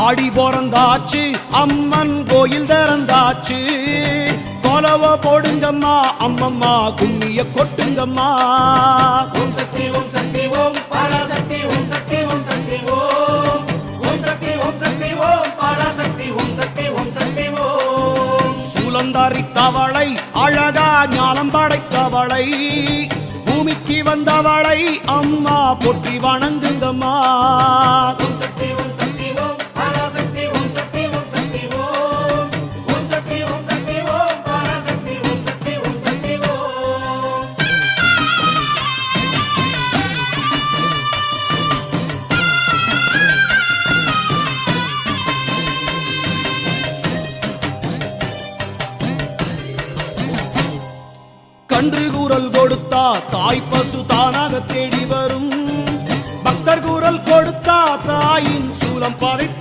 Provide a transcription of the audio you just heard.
ஆடி பிறந்தாச்சு அம்மன் கோயில் திறந்தாச்சு கொலவ போடுங்கம்மா அம்மம்மா கும்மிய கொட்டுங்கம்மா. ஓம் சக்தி ஓம் சக்தி ஓம் பராசக்தி ஓம் சக்தி ஓம் சக்தி ஓம் ஓம் சக்தி ஓம் சக்தி ஓம் பராசக்தி ஓம் சக்தி ஓம் சக்தி ஓம். சூலந்தாரி தவளை அழகா ஞானம் படைத்தவளை பூமிக்கு வந்தவளை அம்மா போற்றி வணங்குங்கம்மா. ஓம் சக்தி ஓம் சக்தி ஓம் பராசக்தி ஓம் சக்தி ஓம் சக்தி ஓம் ஓம் சக்தி ஓம் சக்தி ஓம் பராசக்தி ஓம் சக்தி ஓம் சக்தி ஓம். கன்று கூறல் கொடுத்தா தாய் பசு தானாக தேடி வரும். பக்தர் கூறல் கொடுத்தா தாயின் சூலம் படைத்து